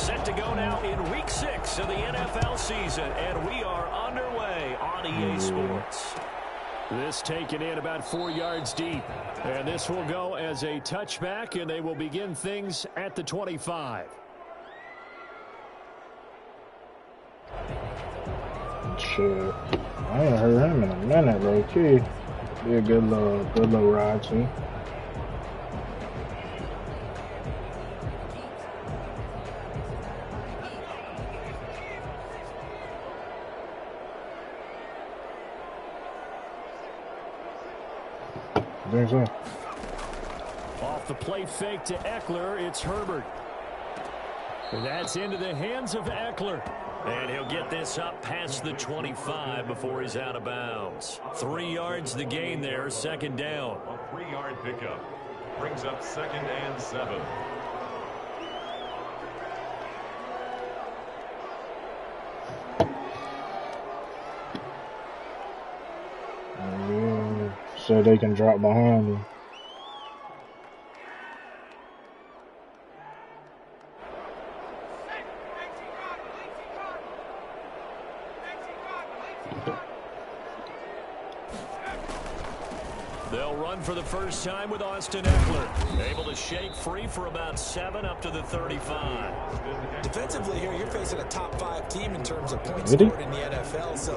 Set to go now in Week 6 of the NFL season, and we are underway on EA Sports. This taken in about 4 yards deep, and this will go as a touchback, and they will begin things at the 25. Shit, I ain't heard him in a minute, low key. Be a good little ride too. I think so. Off the play fake to Eckler, it's Herbert. And that's into the hands of Eckler. And he'll get this up past the 25 before he's out of bounds. 3 yards the gain there, second down. A 3-yard pickup brings up 2nd and 7. Yeah, so they can drop behind him. They'll run for the first time with Austin Eckler. Able to shake free for about 7 up to the 35. Defensively here, you're facing a top 5 team in terms of points scored in the NFL. So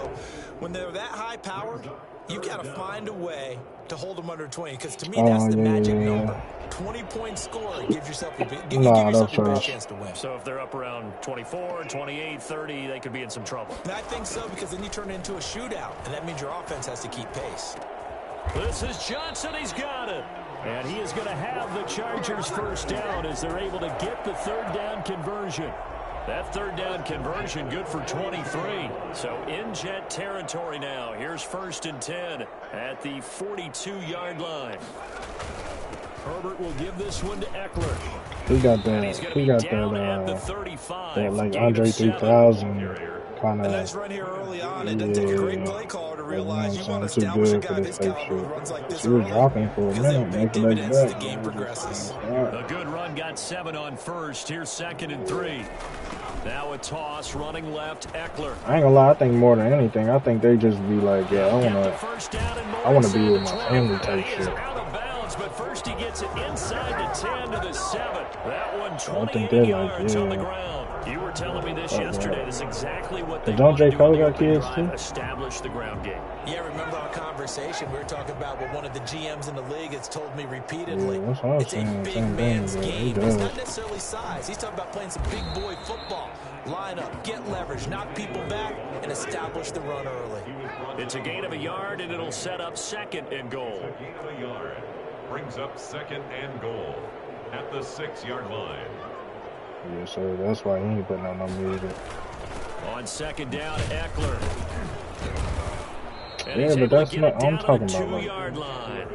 when they're that high powered, you got to find a way to hold them under 20. Because to me, that's the magic number. 20-point score gives yourself your best chance to win. So if they're up around 24, 28, 30, they could be in some trouble. And I think so, because then you turn it into a shootout, and that means your offense has to keep pace. This is Johnson. He's got it. And he is going to have the Chargers first down as they're able to get the third down conversion. That third down conversion good for 23. So in Jet territory now. Here's 1st and 10 at the 42-yard line. Herbert will give this one to Eckler. He got that like Andre 3000 kind of. A nice run here early on. It doesn't take a great play caller to realize you want to establish a guy of his caliber who runs like this early, because they'll pay dividends as the game progresses. A good run got 7 on first. Here's 2nd and 3. Now a toss running left, Eckler. I ain't gonna lie, I think more than anything, I think they just be like, yeah, I wanna be with my family type shit. Out of bounds, but first he gets it inside the 10 to the 7. That one 28 yards on the ground. You were telling me this yesterday. That's exactly what they don't want to J. Cole do got kids too? Establish the ground game. Yeah, remember our conversation? We were talking about what one of the GMs in the league has told me repeatedly. Yeah, that's what I was it's saying. A big Same man's thing, game. It's not necessarily size. He's talking about playing some big boy football. Line up, get leverage, knock people back, and establish the run early. It's a gain of a yard, and it'll set up 2nd and goal. A gain of a yard brings up 2nd and goal at the 6-yard line. Yeah, so that's why he ain't putting on no music. On 2nd down, Eckler. And yeah, but that's not. I'm talking about. 2-yard line.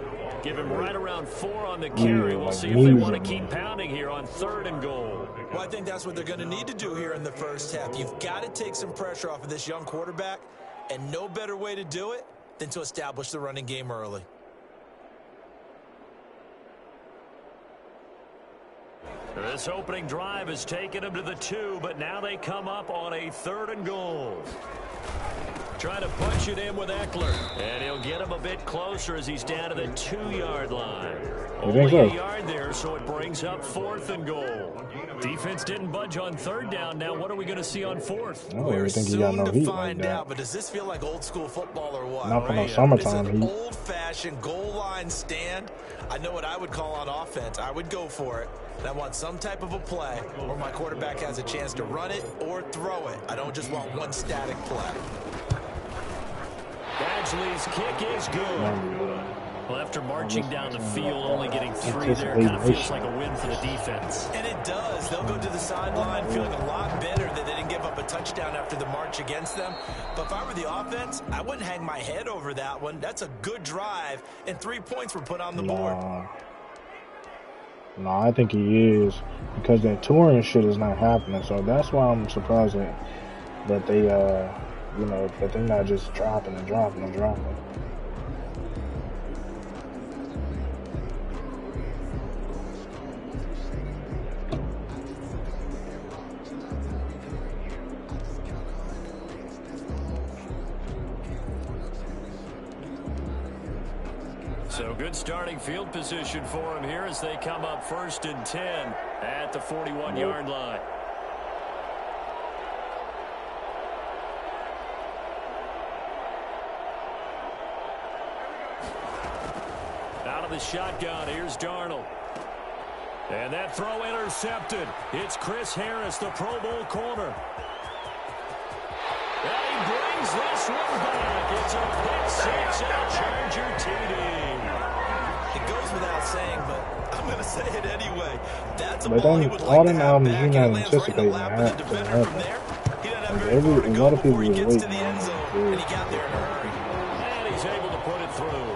Give him right around 4 on the carry. We'll see if they want to keep pounding here on 3rd and goal. Well, I think that's what they're going to need to do here in the first half. You've got to take some pressure off of this young quarterback, and no better way to do it than to establish the running game early. This opening drive has taken them to the 2, but now they come up on a 3rd and goal. Trying to punch it in with Eckler. And he'll get him a bit closer as he's down to the 2-yard line. Only a yard there, so it brings up 4th and goal. Defense didn't budge on 3rd down. Now what are we going to see on 4th? We're soon to find out, but does this feel like old school football or what? Not for no summertime heat. Old-fashioned goal line stand. I know what I would call on offense. I would go for it. And I want some type of a play where my quarterback has a chance to run it or throw it. I don't just want one static play. Badgley's kick is good. Well, after marching down the field, only getting 3 there kind of feels like a win for the defense. And it does. They'll go to the sideline feeling a lot better that they didn't give up a touchdown after the march against them. But if I were the offense, I wouldn't hang my head over that one. That's a good drive, and 3 points were put on the board. No, I think he is, because that touring shit is not happening. So that's why I'm surprised that they, you know, that they're not just dropping and dropping and dropping. So good starting field position for him here as they come up 1st and 10 at the 41-yard line. Out of the shotgun, here's Darnold. And that throw intercepted. It's Chris Harris, the Pro Bowl corner. And he brings this one back. It's a pick six and a Charger TD. It goes without saying, but I'm going to say it anyway. That's a but ball he would like to have back. You're not anticipating that. A lot of people was waiting on it. And he got there in a hurry. And he's able to put it through.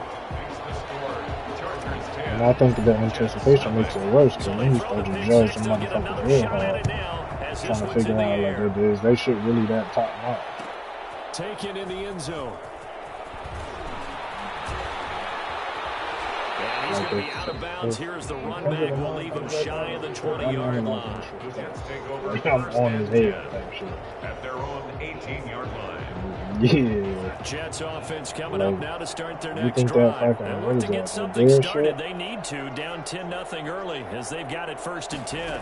And I think the anticipation makes it worse because then you start to judge the motherfucker real hard. Trying to figure out like it is. They should really that top notch. Taken in the end zone. And he's going to be out of bounds here as the run back will leave him shy of the 20-yard line. I'm on his head type shit. At their own 18-yard line. Yeah. Jets offense coming up now to start their next drive. And look to get something started. They need to. Down 10-0 early as they've got it 1st and 10.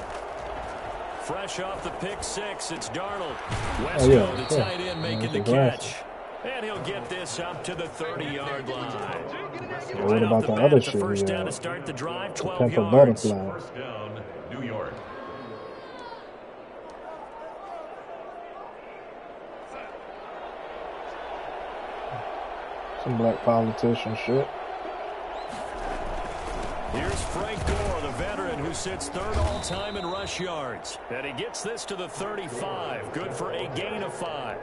Fresh off the pick six, it's Darnold. Wesco, the tight end, making the catch. And he'll get this up to the 30-yard line. What about the other shit? First down to start the drive, 12 yards. First down, New York. Some black politician shit. Here's Frank Gore, the veteran who sits 3rd all-time in rush yards. And he gets this to the 35. Good for a gain of 5.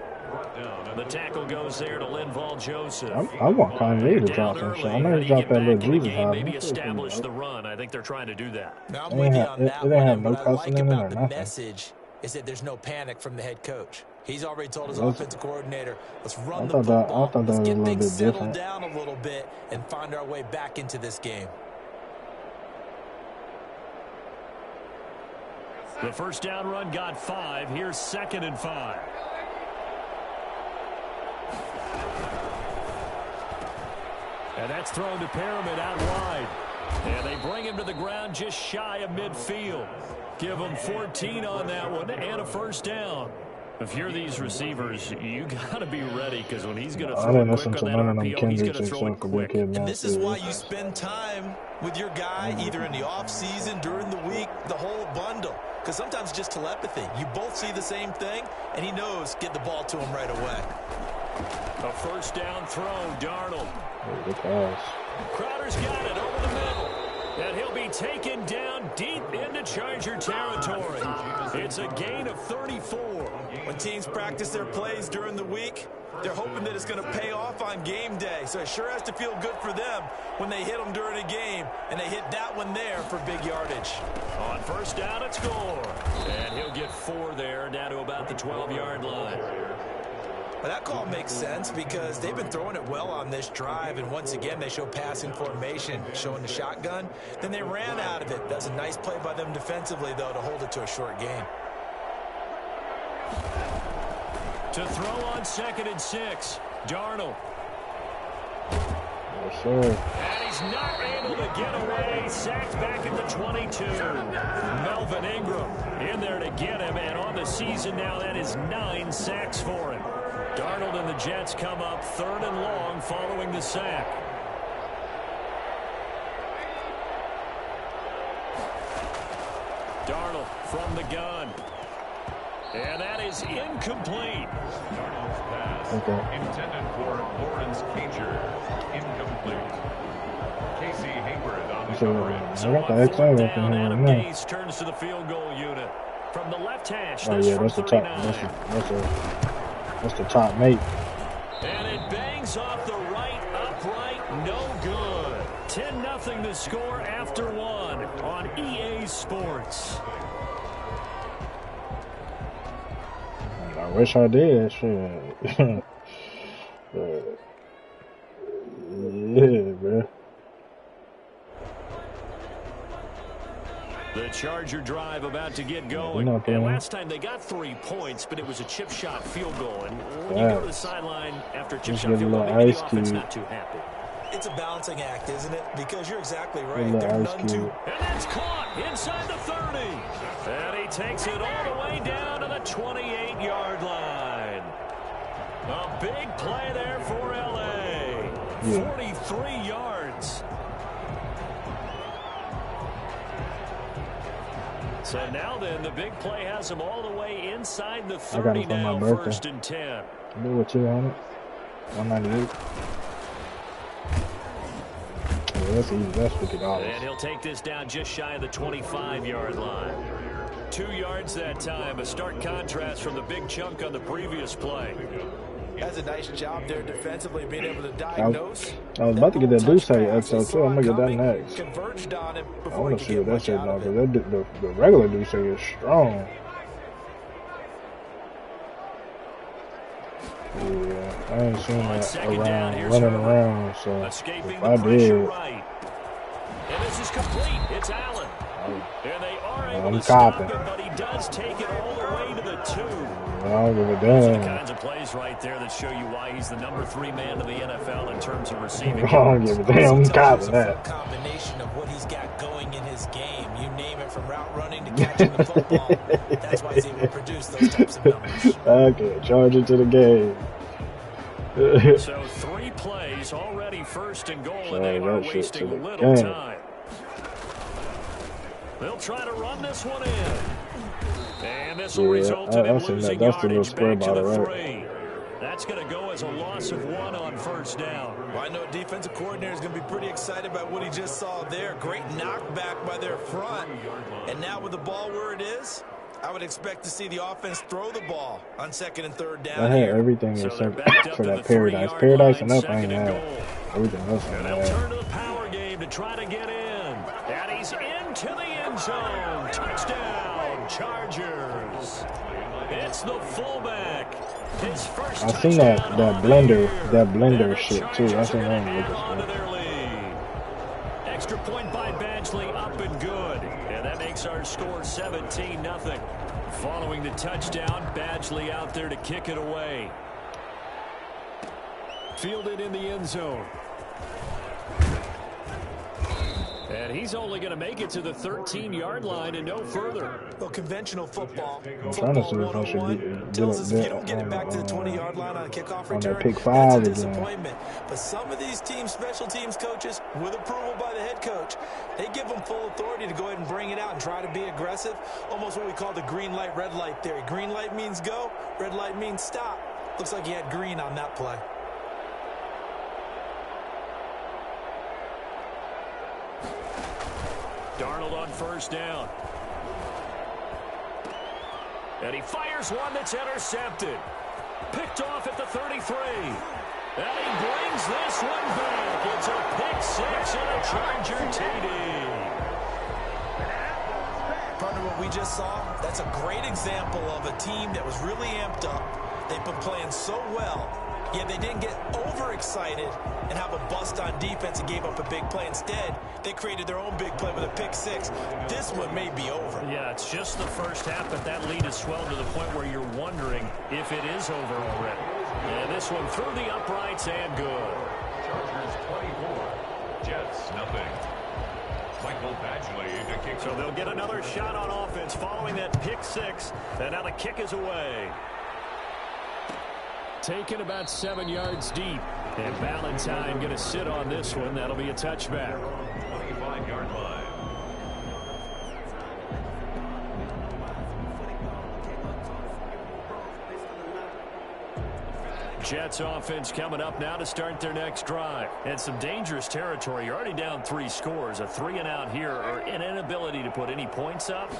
The tackle goes there to Linval Joseph. I want Kanye to drop some shit. I know he dropped that little Jesus album. Maybe establish the run. I think they're trying to do that. Now, I'm with you on that one. Have no what I like in about it the or message is that there's no panic from the head coach. He's already told his offensive coordinator, let's run the football. Let's get things settled down a little bit and find our way back into this game. The first down run got 5. Here's 2nd and 5. And that's thrown to Perriman out wide. And they bring him to the ground just shy of midfield. Give him 14 on that one and a first down. If you're these receivers, you got to be ready because when he's going to throw it quick on that RPO, he's going to throw it quick. And this is why you spend time with your guy either in the offseason, during the week, the whole bundle. Because sometimes it's just telepathy. You both see the same thing, and he knows get the ball to him right away. A first down throw, Darnold. Crowder's got it over the middle. And he'll be taken down deep into Charger territory. It's a gain of 34. When teams practice their plays during the week, they're hoping that it's going to pay off on game day. So it sure has to feel good for them when they hit them during a game, and they hit that one there for big yardage. On first down, it's Gore. And he'll get 4 there, down to about the 12-yard line. Well, that call makes sense because they've been throwing it well on this drive, and once again, they show passing formation, showing the shotgun. Then they ran out of it. That's a nice play by them defensively, though, to hold it to a short gain. To throw on 2nd and 6, Darnold. Yes, sir. And he's not able to get away. Sacked back at the 22. Melvin Ingram in there to get him, and on the season now, that is 9 sacks for him. Darnold and the Jets come up 3rd and long following the sack. Darnold from the gun. And that is incomplete. Darnold's pass intended for Lawrence Cager. Incomplete. Casey Hayward on the coverage. So on 4th down, Adam Gase turns to the field goal unit. From the left hash, that's the top. That's the top mate. And it bangs off the right upright, no good. 10-0 the score after 1 on EA Sports. I wish I did. Shit. Yeah, bro. The Charger drive about to get going. And last time they got 3 points, but it was a chip shot field goal. And when you go to the sideline after a chip shot field goal, maybe the offense not too happy. It's a balancing act, isn't it? Because you're exactly right. The They're Ice none too. And that's caught inside the 30. And he takes it all the way down to the 28-yard line. A big play there for L.A. 43 yards. So now then, the big play has him all the way inside the 30 now, 1st and 10. Do what you want it. 198. Yeah, that's easy. That's $50. And he'll take this down just shy of the 25-yard line. 2 yards that time. A stark contrast from the big chunk on the previous play. That's a nice job there defensively, being able to diagnose. I was about to get that Duce XO too. I'm gonna get that next. Converged on it I before want he to could see get what that much shit out now, of it. because the regular Duce is strong. Yeah, I ain't seen that around, running around, so if I did, Right. And this is complete. It's Allen. And they are able I'm to stop copping. him, but he does take it all the way to the 2. I don't give a Those are the damn. kinds of plays right there that show you why he's the number 3 man in the NFL in terms of receiving. I don't give a damn. I'm copping that. Combination of what he's got going in his game. You name it, from route running to catching the football. That's why he's able to produce those types of numbers. Okay, charge it to the game. So 3 plays already, 1st and goal, Charge and they are that shit wasting to the little game. time. They'll try to run this one in. And this will result in him losing yardage back to the 3. That's going to go as a loss of 1 on 1st down. Well, I know defensive coordinator is going to be pretty excited about what he just saw there. Great knockback by their front. And now with the ball where it is, I would expect to see the offense throw the ball on 2nd and 3rd down. I had here. everything So except they're backed up for to that the Paradise. 3-yard Paradise line, enough, I ain't 2nd and had. goal. Everything else I And they'll had. turn to the power game to try to get in. And he's into the end zone. Touchdown, Chargers. It's the fullback. His first I seen that touchdown on the blender year. shit And too. the I seen Chargers are that gonna in add on to Lucas. their lead. Extra point by Badgley, up and good. And that makes our score 17-0. Following the touchdown, Badgley out there to kick it away. Fielded in the end zone. And he's only going to make it to the 13-yard line and no further. Well, conventional football, I'm trying to see football if I should 101 tells us if you don't get it back to the on 20-yard line on a kickoff on return, that pick that's 5 a again. disappointment. But some of these teams, special teams coaches, with approval by the head coach, they give them full authority to go ahead and bring it out and try to be aggressive. Almost what we call the green light, red light theory. Green light means go, red light means stop. Looks like he had green on that play. Darnold on 1st down. And he fires one that's intercepted. Picked off at the 33. And he brings this one back. It's a pick 6 and a Charger TD. Partner, what we just saw, that's a great example of a team that was really amped up. They've been playing so well, yet they didn't get overexcited and have a bust on defense and gave up a big play. Instead, they created their own big play with a pick 6. This one may be over. Yeah, it's just the first half, but that lead has swelled to the point where you're wondering if it is over already. And this one through the uprights and good. Chargers 24, Jets nothing. Michael Badgley to kick. So they'll get another shot on offense following that pick 6. And now the kick is away. Taken about 7 yards deep. And Valentine going to sit on this one. That'll be a touchback. 25-yard line. Jets offense coming up now to start their next drive. And some dangerous territory. You're already down 3 scores. A 3-and-out here, or an inability to put any points up.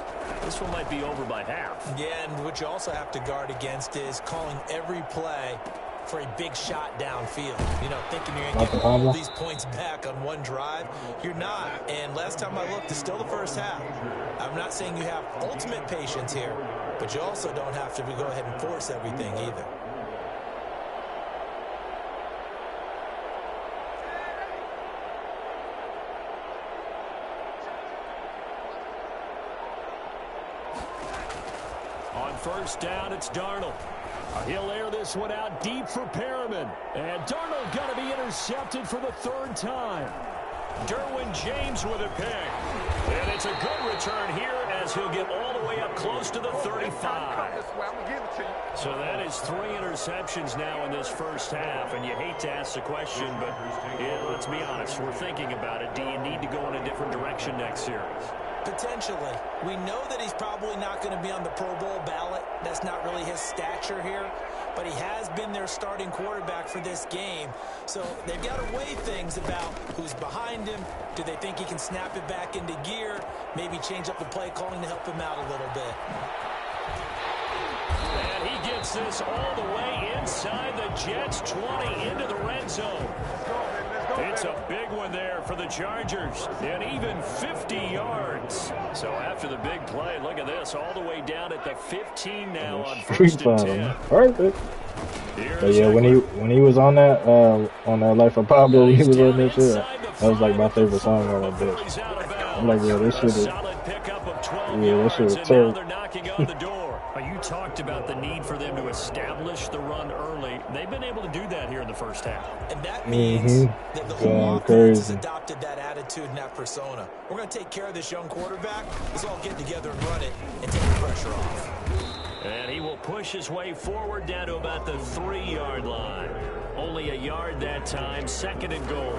This one might be over by half. Yeah, and what you also have to guard against is calling every play for a big shot downfield. You know, thinking you're going to get all these points back on one drive. You're not. And last time I looked, it's still the first half. I'm not saying you have ultimate patience here, but you also don't have to go ahead and force everything either. On 1st down, it's Darnold. He'll air this one out deep for Perriman. And Darnold going to be intercepted for the third time. Derwin James with a pick. And it's a good return here as he'll get all the way up close to the 35. So that is 3 interceptions now in this first half. And you hate to ask the question, but yeah, let's be honest. We're thinking about it. Do you need to go in a different direction next series? Potentially. We know that he's probably not going to be on the Pro Bowl ballot. That's not really his stature here. But he has been their starting quarterback for this game. So they've got to weigh things about who's behind him. Do they think he can snap it back into gear? Maybe change up the play calling to help him out a little bit. And he gets this all the way inside the Jets' 20 into the red zone. It's a big one there for the Chargers, and even 50 yards. So after the big play, look at this, all the way down at the 15 now on first and 10. Perfect. But yeah, when he was on that Life of Pablo, he was on this shit. That was like my favorite song on that bitch. I'm like, yeah, this shit is. Yeah, this shit is terrible. You talked about the need for them to establish the run early. They've been able to do that here in the first half. And that means that the whole offense has adopted that attitude and that persona. We're going to take care of this young quarterback. Let's all get together and run it and take the pressure off. And he will push his way forward down to about the 3-yard line. Only a yard that time, 2nd and goal.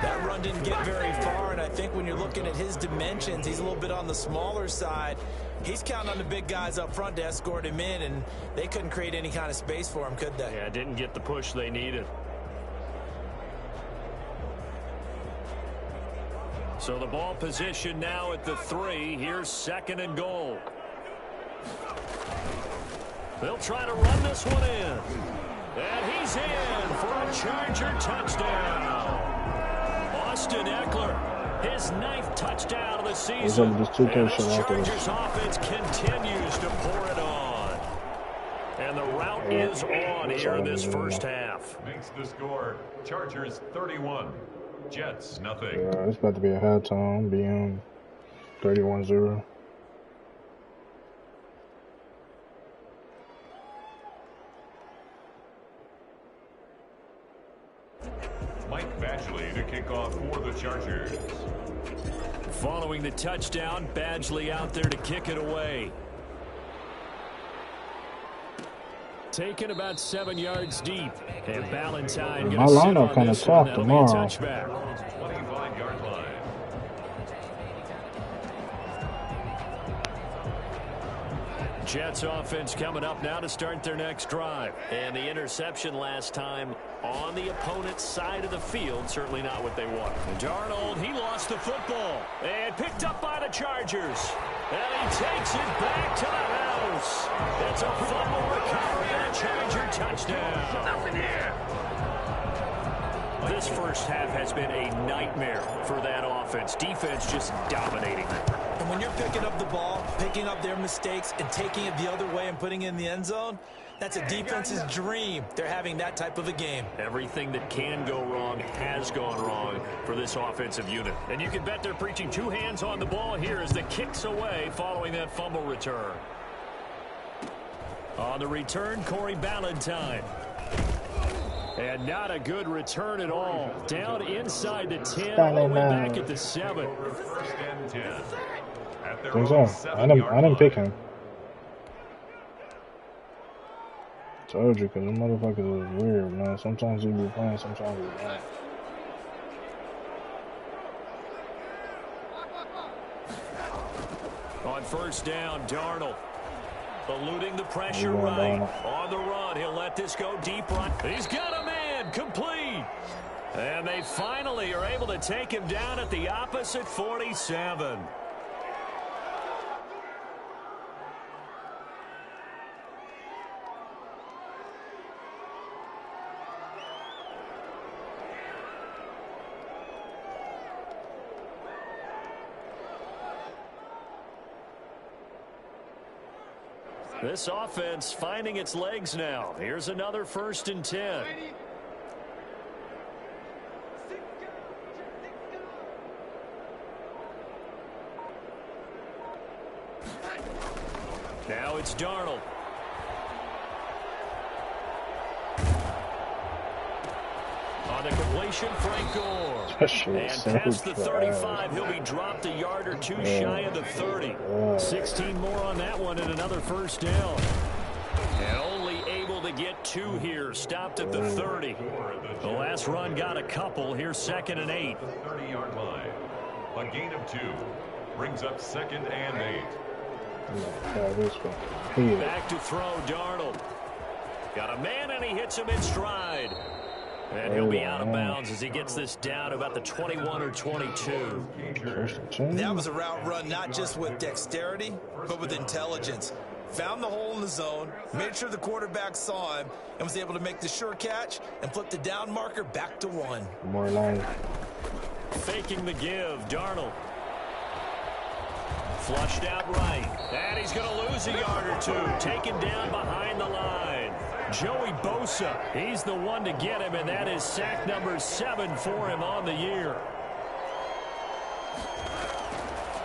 That run didn't get very far, and I think when you're looking at his dimensions, he's a little bit on the smaller side. He's counting on the big guys up front to escort him in, and they couldn't create any kind of space for him, could they? Yeah, didn't get the push they needed. So the ball position now at the 3. Here's 2nd and goal. They'll try to run this one in. And he's in for a Charger touchdown. Austin Eckler, his 9th touchdown of the season. And this Chargers offense continues to pour it on. And the route is on here in this first half. Makes the score Chargers 31, Jets nothing. Yeah, it's about to be a halftime, being 31-0. Mike Badgley to kick off for the Chargers. Following the touchdown, Badgley out there to kick it away. Taken about 7 yards deep. And Ballantyne going to sit on this one. That'll be a touchback. 25-yard line. Jets offense coming up now to start their next drive. And the interception last time on the opponent's side of the field, certainly not what they want. Darnold, he lost the football and picked up by the Chargers. And he takes it back to the house. It's a fumble recovery and a Charger touchdown. Nothing here. This first half has been a nightmare for that offense. Defense just dominating them. And when you're picking up the ball, picking up their mistakes, and taking it the other way and putting it in the end zone, that's a defense's dream. They're having that type of a game. Everything that can go wrong has gone wrong for this offensive unit. And you can bet they're preaching 2 hands on the ball here as the kicks away following that fumble return. On the return, Corey Ballantyne. And not a good return at all. Down inside the 10, all the way back at the 7. First and 10. At their own 7-yard I didn't pick him. Told you, because the motherfuckers is weird, man. Sometimes he be playing, sometimes he not. On first down, Darnold. Eluding the pressure right. On the run, he'll let this go deep right. He's got a man, complete. And they finally are able to take him down at the opposite 47. This offense finding its legs now. Here's another 1st and 10. Now it's Darnold. On the completion, Frank Gore. And past the 35, he'll be dropped a yard or two shy of the 30. 16 more on that one and another first down. And only able to get 2 here. Stopped at the 30. The last run got a couple. Here's 2nd and 8. 30-yard line. A gain of 2. Brings up 2nd and 8. Back to throw, Darnold. Got a man, and he hits him in stride. And he'll be out of bounds as he gets this down about the 21 or 22. That was a route run not just with dexterity, but with intelligence. Found the hole in the zone, made sure the quarterback saw him, and was able to make the sure catch and flip the down marker back to 1. More line. Faking the give, Darnold. Flushed out right. And he's going to lose a yard or 2. Taken down behind the line. Joey Bosa, he's the one to get him, and that is sack number 7 for him on the year.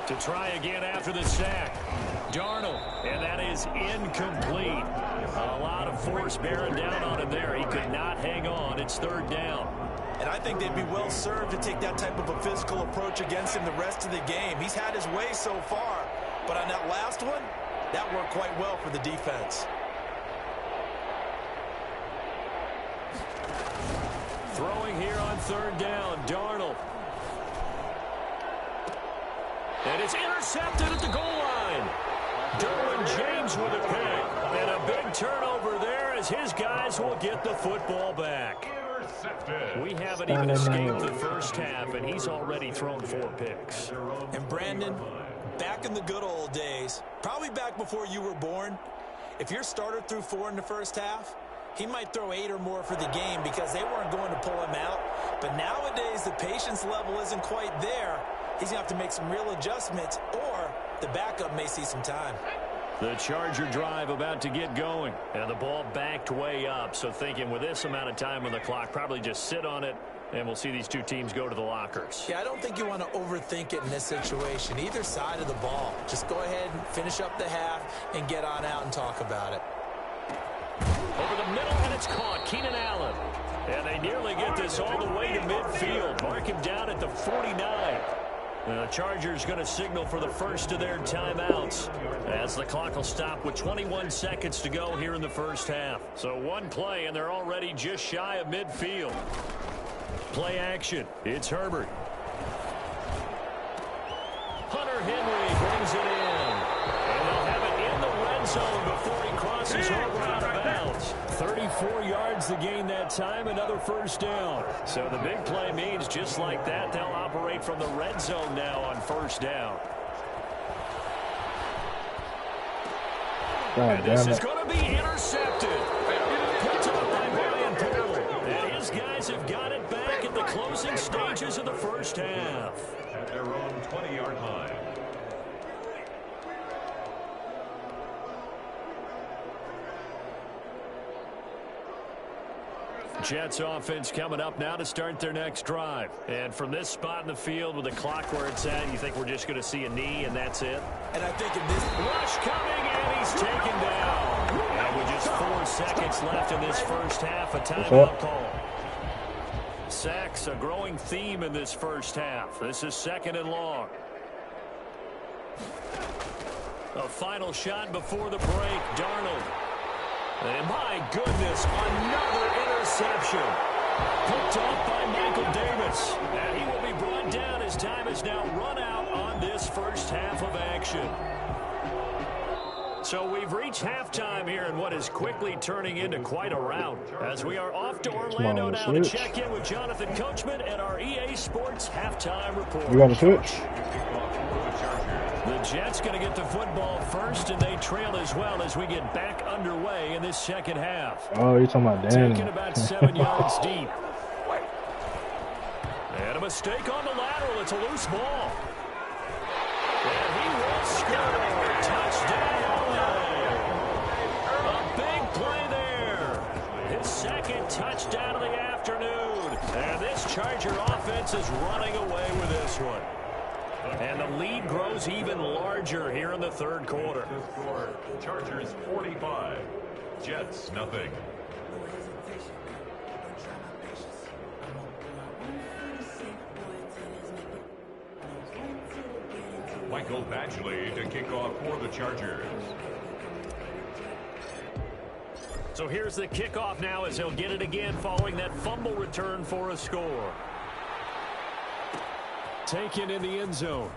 To try again after the sack. Darnold, and that is incomplete. A lot of force bearing down on him there. He could not hang on. It's 3rd down. And I think they'd be well served to take that type of a physical approach against him the rest of the game. He's had his way so far, but on that last one, that worked quite well for the defense. Throwing here on 3rd down, Darnold. And it's intercepted at the goal line. Derwin James with a pick. And a big turnover there as his guys will get the football back. We haven't even escaped the first half, and he's already thrown 4 picks. And Brandon, back in the good old days, probably back before you were born, if your starter threw 4 in the first half, he might throw 8 or more for the game because they weren't going to pull him out. But nowadays, the patience level isn't quite there. He's going to have to make some real adjustments, or the backup may see some time. The Charger drive about to get going, and the ball backed way up. So thinking with this amount of time on the clock, probably just sit on it, and we'll see these 2 teams go to the lockers. Yeah, I don't think you want to overthink it in this situation. Either side of the ball. Just go ahead and finish up the half and get on out and talk about it. Over the middle, and it's caught. Keenan Allen. And they nearly get this all the way to midfield. Mark him down at the 49. The Chargers going to signal for the first of their timeouts as the clock will stop with 21 seconds to go here in the first half. So 1 play, and they're already just shy of midfield. Play action. It's Herbert. Hunter Henry brings it in. And they'll have it in the red zone before he crosses over out of bounds. 34 yards to gain that time, another first down. So the big play means just like that, they'll operate from the red zone now on first down. And this is going to be intercepted. Picked up by Brian Poole. And his guys have got it back at the closing stages of the first half. At their own 20-yard line. Jets offense coming up now to start their next drive. And from this spot in the field with the clock where it's at, you think we're just going to see a knee and that's it? And I think in this rush coming, and he's taken down. And with just 4 seconds left in this first half, a timeout call. Sacks, a growing theme in this first half. This is 2nd and long. A final shot before the break, Darnold. And my goodness, another interception. Picked off by Michael Davis. And he will be brought down as time is now run out on this first half of action. So we've reached halftime here in what is quickly turning into quite a rout. As we are off to Orlando now to check in with Jonathan Coachman and our EA Sports halftime report. You got to switch. The Jets going to get the football first, and they trail as well as we get back underway in this second half. Oh, you're talking about Danny. Taking about 7 yards deep. And a mistake on the lateral. It's a loose ball. And he will score. Touchdown. A big play there. His 2nd touchdown of the afternoon. And this Charger offense is running away with this one. And the lead grows even larger here in the third quarter. Chargers 45, Jets nothing. Badgley to kick off for the Chargers. So here's the kickoff now as he'll get it again following that fumble return for a score. Taken in the end zone.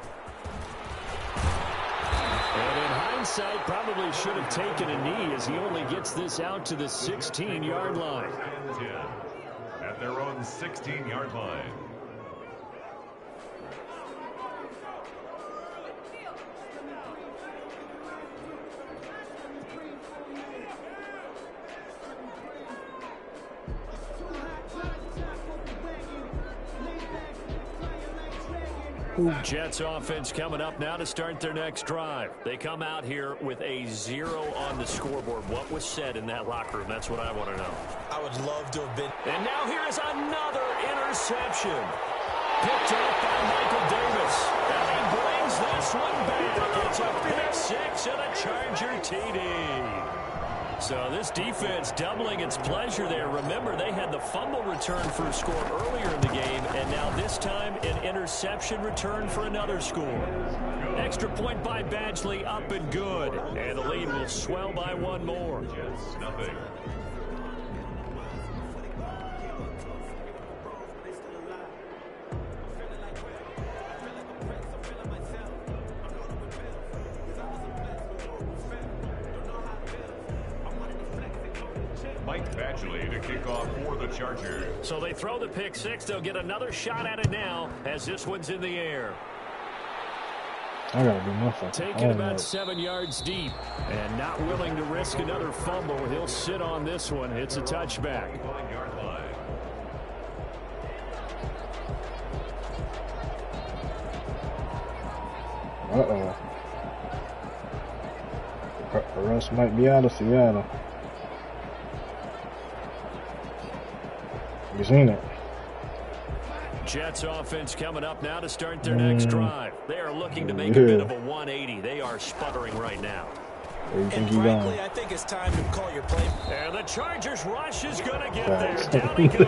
And in hindsight, probably should have taken a knee as he only gets this out to the 16-yard line. At their own 16-yard line. Jets offense coming up now to start their next drive. They come out here with a 0 on the scoreboard. What was said in that locker room? That's what I want to know. I would love to have been. And now here is another interception. Picked up by Michael Davis. And he brings this one back. It's a pick six and a Charger TD. So this defense doubling its pleasure there. Remember, they had the fumble return for a score earlier in the game, and now this time an interception return for another score. Extra point by Badgley, up and good. And the lead will swell by one more. Jets, nothing. Mike Badgley to kick off for the Chargers. So they throw the pick six. They'll get another shot at it now as this one's in the air. I gotta do nothing. Taken about 7 yards deep and not willing to risk another fumble. He'll sit on this one. It's a touchback. 1-yard line. Russ might be out of Seattle. You seen it? Jets offense coming up now to start their next drive. They are looking to make a bit of a 180. They are sputtering right now. Where you think and frankly, I think it's time to call your play. And the Chargers rush is going to get there. Down he goes.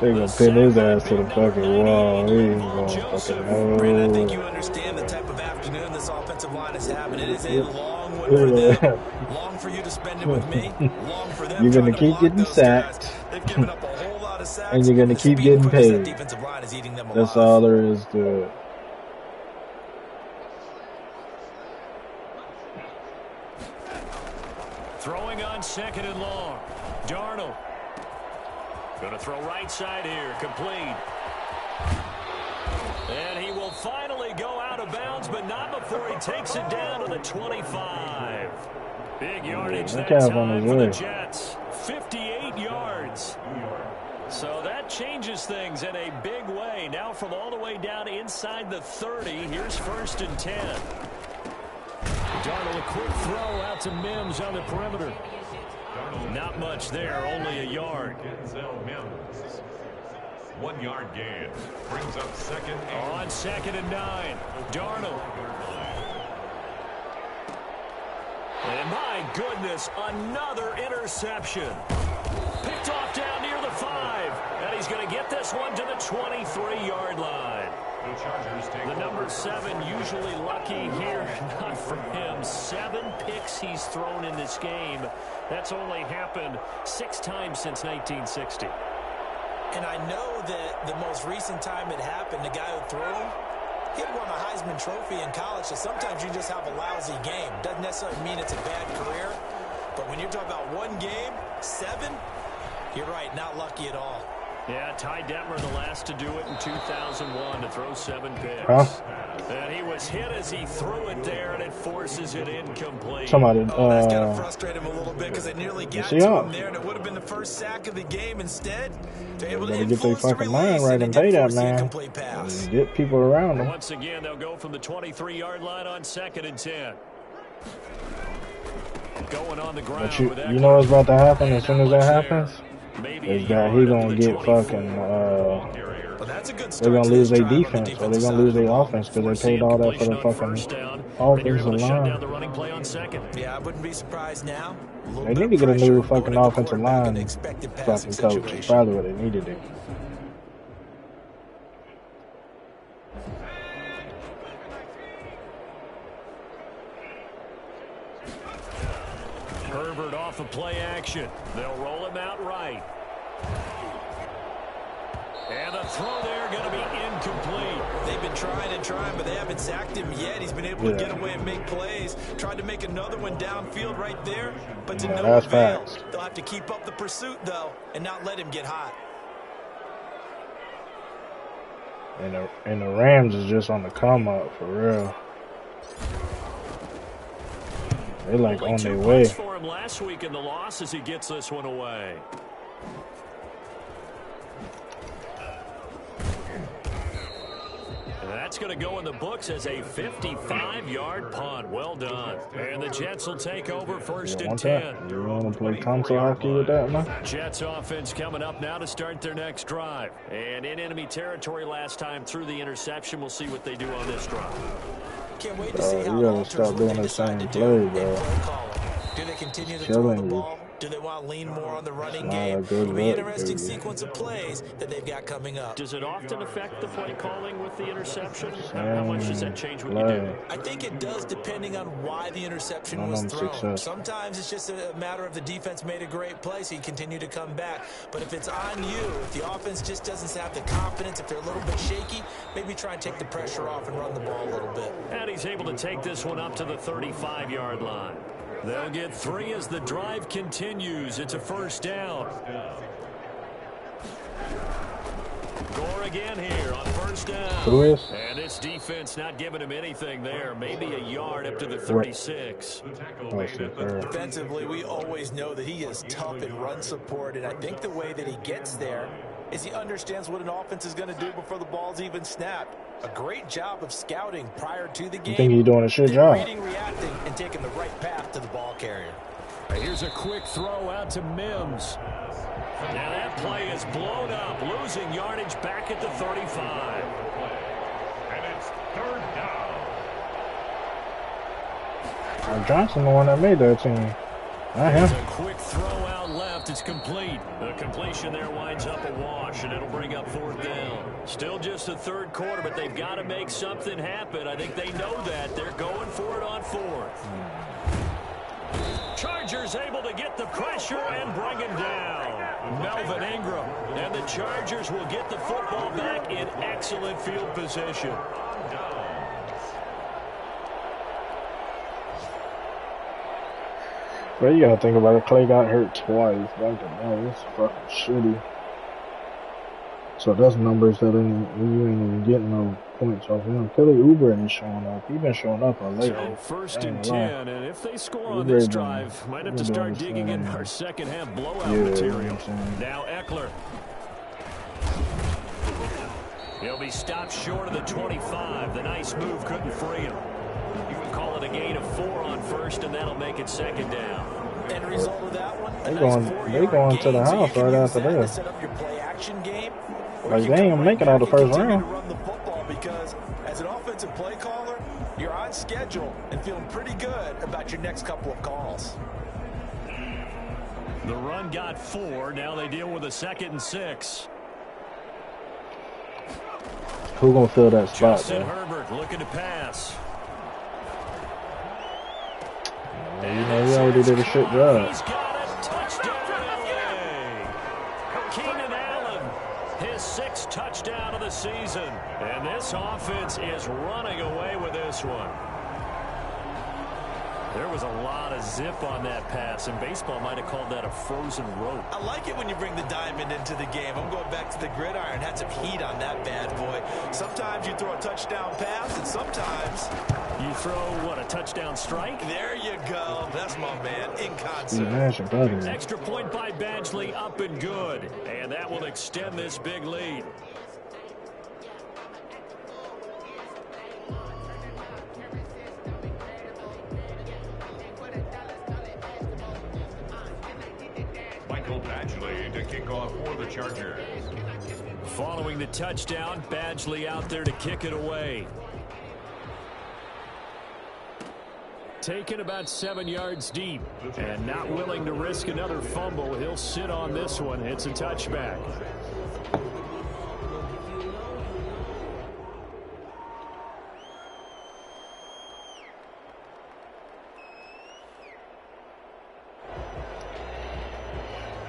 They're going to pin his ass to the fucking wall. He ain't going to fucking know. Brandon, I think you understand the type of afternoon this offensive line is having. It is a long one for them. Long for you to spend it with me. Long for them. You're going to keep getting sacked. They've given up a whole lot of sacks. And you're going to keep getting paid. That's all there is to it. Throwing on second and long. Darnold. Going to throw right side here. Complete. And he will finally go out of bounds, but not before he takes it down to the 25. Big yardage that time for the Jets. 58 yards. So that changes things in a big way. Now from all the way down inside the 30, here's 1st and 10. Darnold, a quick throw out to Mims on the perimeter. Not much there, only a yard. Denzel Mims. 1 yard gain. Brings up second and on 2nd and 9. Darnold. And my goodness, another interception. Picked off down near the 5. And he's going to get this one to the 23-yard line. The number 7 usually lucky here. Not for him. 7 picks he's thrown in this game. That's only happened 6 times since 1960. And I know that the most recent time it happened, the guy who threw him, he had won a Heisman Trophy in college, so sometimes you just have a lousy game. Doesn't necessarily mean it's a bad career, but when you're talking about one game, 7, you're right, not lucky at all. Yeah, Ty Detmer, the last to do it in 2001, to throw 7 picks. Huh? And he was hit as he threw it there, and it forces it incomplete. Somebody, that's got to frustrate him a little bit because they nearly got to him there, and it would have been the first sack of the game. Instead, they're able to get their fucking mind right and pay that man. Get people around them. Once again, they'll go from the 23-yard line on 2nd and 10. Going on the ground. But you know what's about to happen as soon as that happens? Is that he gonna get fucking they're gonna lose their defense or they're gonna lose their offense because they paid all that for the fucking offensive line. Yeah, I wouldn't be surprised now. They need to get a new fucking offensive line fucking coach. It's probably what they need to do. Herbert off of play action. They'll roll him out right. And the throw there going to be incomplete. They've been trying and trying, but they haven't sacked him yet. He's been able to get away and make plays. Tried to make another one downfield right there, but to no avail. They'll have to keep up the pursuit, though, and not let him get hot. And the Rams is just on the come up, for real. They're like on their way. For him last week in the loss as he gets this one away. That's going to go in the books as a 55-yard punt. Well done. And the Jets will take over first and 10. You want to play console hockey with that, man? Jets offense coming up now to start their next drive. And in enemy territory last time through the interception. We'll see what they do on this drive. Can't wait to see how you gotta stop doing the same play, bro. Do they continue to throw the ball? Do they want to lean more on the running game? It'll be an interesting sequence of plays that they've got coming up. Does it often affect the play calling with the interception? How much does that change what you do? I think it does, depending on why the interception was thrown. Sometimes it's just a matter of the defense made a great play, so you continue to come back. But if it's on you, if the offense just doesn't have the confidence, if they're a little bit shaky, maybe try and take the pressure off and run the ball a little bit. And he's able to take this one up to the 35-yard line. They'll get 3 as the drive continues. It's a first down. Gore again here on first down. And this defense not giving him anything there. Maybe a yard up to the 36. Defensively, we always know that he is tough in run support, and I think the way that he gets there is he understands what an offense is going to do before the ball's even snapped. A great job of scouting prior to the game. I think he's doing a shit job. Reading, reacting, and taking the right path to the ball carrier. Here's a quick throw out to Mims. Now that play is blown up, losing yardage back at the 35. And it's third down. Johnson, the one that made that team. Not him. It's a quick throw out left. It's complete. The completion there winds up a wash, and it'll bring up fourth down. Still just the third quarter, but they've got to make something happen. I think they know that. They're going for it on fourth. Chargers able to get the pressure and bring him down. Melvin Ingram. And the Chargers will get the football back in excellent field position. But you gotta think about it. Clay got hurt twice. That's fucking shitty. So that's numbers that you ain't even getting no points off him. Kelly Oubre ain't showing up. He been showing up on late. So first and 10, and if they score on this drive, might have to start digging in our second half blowout material. Now Eckler. He'll be stopped short of the 25. The nice move couldn't free him. You can call it a gain of 4 on first, and that'll make it second down. End result of that one, they going to the house right after that. Set up your play action game. Like they ain't making out the first round. Run the football because as an offensive play caller, you're on schedule and feeling pretty good about your next couple of calls. The run got 4. Now they deal with a 2nd and 6. Who gonna fill that spot? Justin Herbert looking to pass. You know, he already did a shit job. He's got a touchdown, LA. Keenan Allen, his 6th touchdown of the season. And this offense is running away with this one. There was a lot of zip on that pass, and baseball might have called that a frozen rope. I like it when you bring the diamond into the game. I'm going back to the gridiron. Had some heat on that bad boy. Sometimes you throw a touchdown pass, and sometimes you throw, what, a touchdown strike? There you go. That's my man in concert. Extra point by Badgley, up and good. And that will extend this big lead. Michael Badgley to kick off for the Chargers. Following the touchdown, Badgley out there to kick it away. Taken about 7 yards deep and not willing to risk another fumble. He'll sit on this one. It's a touchback.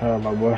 All right, my boy.